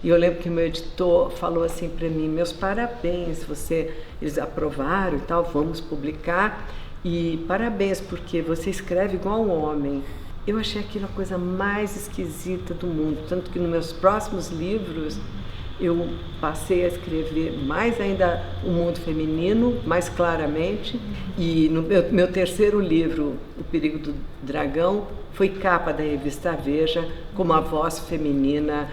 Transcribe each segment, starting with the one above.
E eu lembro que meu editor falou assim para mim: meus parabéns, eles aprovaram e tal, vamos publicar. E parabéns, porque você escreve igual um homem. Eu achei aquilo a coisa mais esquisita do mundo, tanto que nos meus próximos livros eu passei a escrever mais ainda o mundo feminino, mais claramente. E no meu terceiro livro, O Perigo do Dragão, foi capa da revista Veja, como a voz feminina,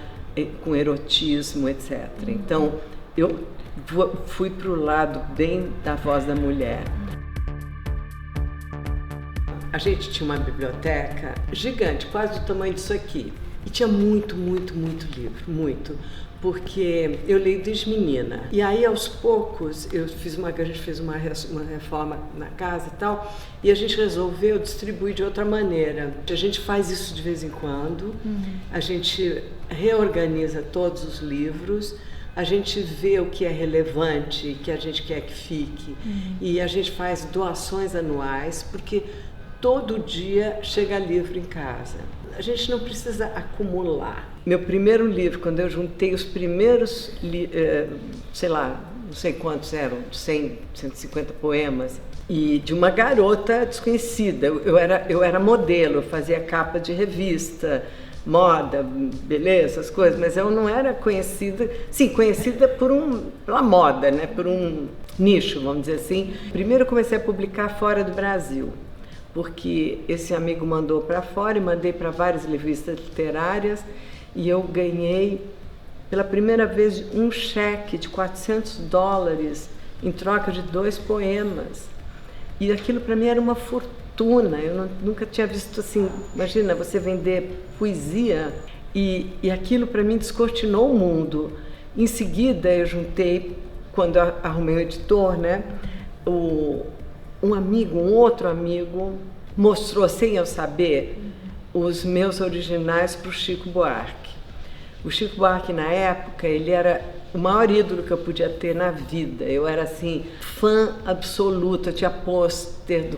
com erotismo, etc. Então, eu fui para o lado bem da voz da mulher. A gente tinha uma biblioteca gigante, quase do tamanho disso aqui. E tinha muito, muito, muito livro, muito. Porque eu leio desde menina. E aí, aos poucos, a gente fez uma reforma na casa e tal, e a gente resolveu distribuir de outra maneira. A gente faz isso de vez em quando, a gente reorganiza todos os livros, a gente vê o que é relevante, que a gente quer que fique, e a gente faz doações anuais, porque todo dia chega livro em casa. A gente não precisa acumular. Meu primeiro livro, quando eu juntei os primeiros, sei lá, não sei quantos eram, 100, 150 poemas, e de uma garota desconhecida. Eu era modelo, eu fazia capa de revista, moda, beleza, essas coisas, mas eu não era conhecida, sim, conhecida pela moda, né, por um nicho, vamos dizer assim. Primeiro eu comecei a publicar fora do Brasil, porque esse amigo mandou para fora e mandei para várias revistas literárias, e eu ganhei pela primeira vez um cheque de $400 em troca de 2 poemas. E aquilo para mim era uma fortuna, eu nunca tinha visto assim. Imagina você vender poesia, e aquilo para mim descortinou o mundo. Em seguida eu juntei, quando eu arrumei o editor, né, um outro amigo mostrou, sem eu saber, os meus originais para o Chico Buarque. O Chico Buarque, na época, ele era o maior ídolo que eu podia ter na vida. Eu era, assim, fã absoluta, eu tinha pôster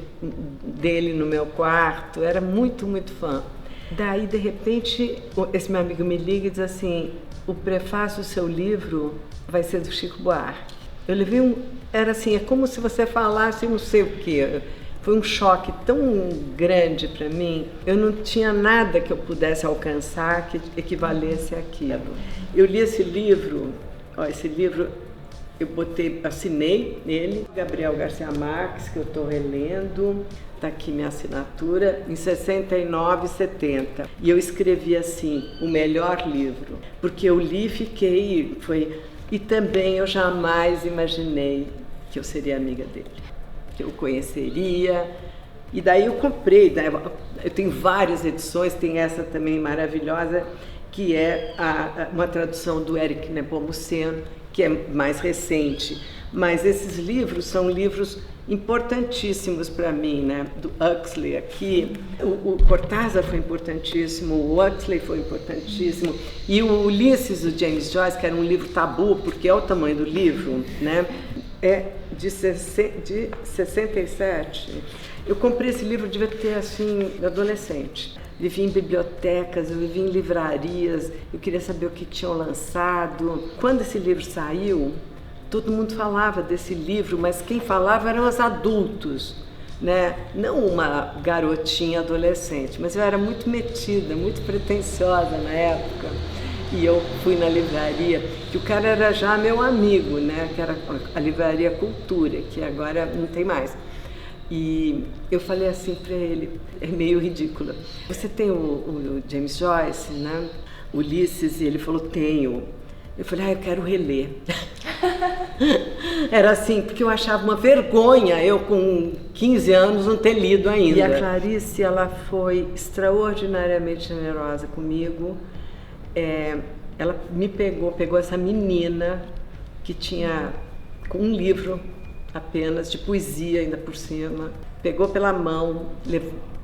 dele no meu quarto, eu era muito, muito fã. Daí, de repente, esse meu amigo me liga e diz assim: o prefácio do seu livro vai ser do Chico Buarque. Eu levei era assim, é como se você falasse não sei o quê. Foi um choque tão grande para mim, eu não tinha nada que eu pudesse alcançar que equivalesse àquilo. Eu li esse livro eu assinei nele, Gabriel Garcia Marques, que eu estou relendo, está aqui minha assinatura, em 69, 70. E eu escrevi assim, o melhor livro, porque eu li e e também eu jamais imaginei que eu seria amiga dele, que eu conheceria. E daí eu comprei, né? Eu tenho várias edições, tem essa também maravilhosa, que é uma tradução do Éric Nepomuceno, que é mais recente. Mas esses livros são livros importantíssimos para mim, né? Do Huxley aqui, o Cortázar foi importantíssimo, o Huxley foi importantíssimo, e o Ulisses, do James Joyce, que era um livro tabu, porque é o tamanho do livro, né? É de 67. Eu comprei esse livro, devia ter, assim, adolescente. Vivi em bibliotecas, eu vivi em livrarias, eu queria saber o que tinham lançado. Quando esse livro saiu, todo mundo falava desse livro, mas quem falava eram os adultos, né? Não uma garotinha adolescente, mas eu era muito metida, muito pretensiosa na época. E eu fui na livraria, que o cara era já meu amigo, né? Que era a Livraria Cultura, que agora não tem mais. E eu falei assim para ele, é meio ridícula: você tem o James Joyce, né? Ulisses? E ele falou: tenho. Eu falei: eu quero reler. Era assim, porque eu achava uma vergonha eu com 15 anos não ter lido ainda. E a Clarice, ela foi extraordinariamente generosa comigo. Ela me pegou essa menina que tinha com um livro apenas de poesia ainda por cima, pegou pela mão,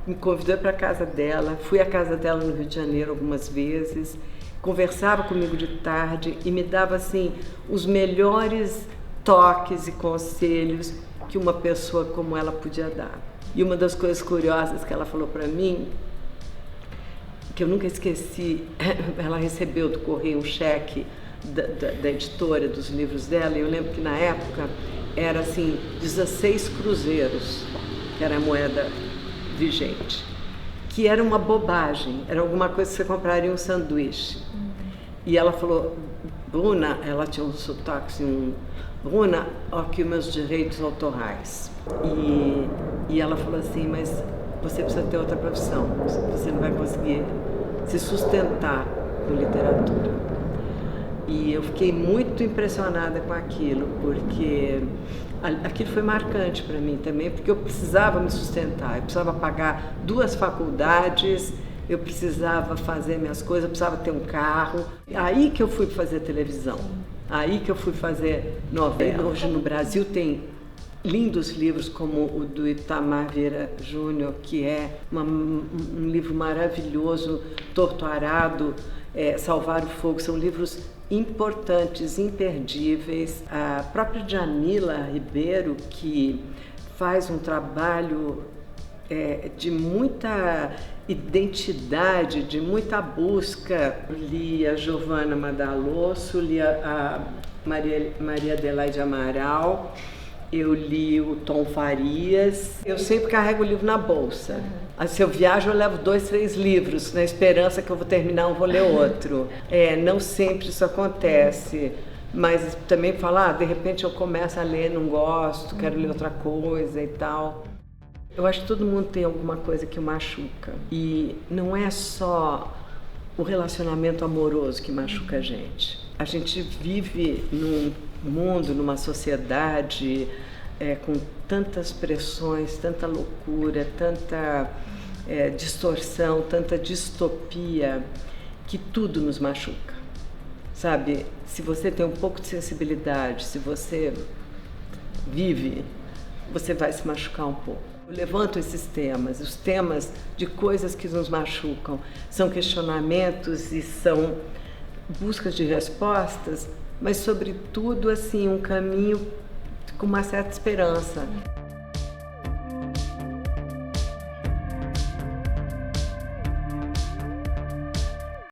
me convidou para a casa dela, fui à casa dela no Rio de Janeiro algumas vezes, conversava comigo de tarde e me dava assim os melhores toques e conselhos que uma pessoa como ela podia dar. E uma das coisas curiosas que ela falou para mim, que eu nunca esqueci, ela recebeu do correio um cheque da editora dos livros dela, e eu lembro que na época era assim, 16 cruzeiros, que era a moeda vigente, que era uma bobagem, era alguma coisa que você compraria um sanduíche. E ela falou, Bruna, ela tinha um sotaque assim, Bruna, aqui meus direitos autorais. E ela falou assim, mas você precisa ter outra profissão, você não vai conseguir se sustentar com literatura. E eu fiquei muito impressionada com aquilo, porque aquilo foi marcante para mim também, porque eu precisava me sustentar, eu precisava pagar 2 faculdades, eu precisava fazer minhas coisas, eu precisava ter um carro. Aí que eu fui fazer televisão, aí que eu fui fazer novela. Hoje no Brasil tem lindos livros como o do Itamar Vieira Júnior, que é um livro maravilhoso, Torto Arado, Salvar o Fogo, são livros importantes, imperdíveis. A própria Djamila Ribeiro, que faz um trabalho de muita identidade, de muita busca. Li a Giovanna Madalosso, li a Maria Adelaide Amaral, eu li o Tom Farias. Eu sempre carrego o livro na bolsa. Se eu viajo, eu levo 2, 3 livros, na esperança que eu vou terminar um, vou ler outro. Não sempre isso acontece, mas também falar, de repente eu começo a ler, não gosto, quero ler outra coisa e tal. Eu acho que todo mundo tem alguma coisa que o machuca. E não é só o relacionamento amoroso que machuca a gente. A gente vive num mundo, numa sociedade com tantas pressões, tanta loucura, tanta distorção, tanta distopia, que tudo nos machuca. Sabe, se você tem um pouco de sensibilidade, se você vive, você vai se machucar um pouco. Eu levanto esses temas, os temas de coisas que nos machucam, são questionamentos e são buscas de respostas, mas sobretudo assim um caminho com uma certa esperança.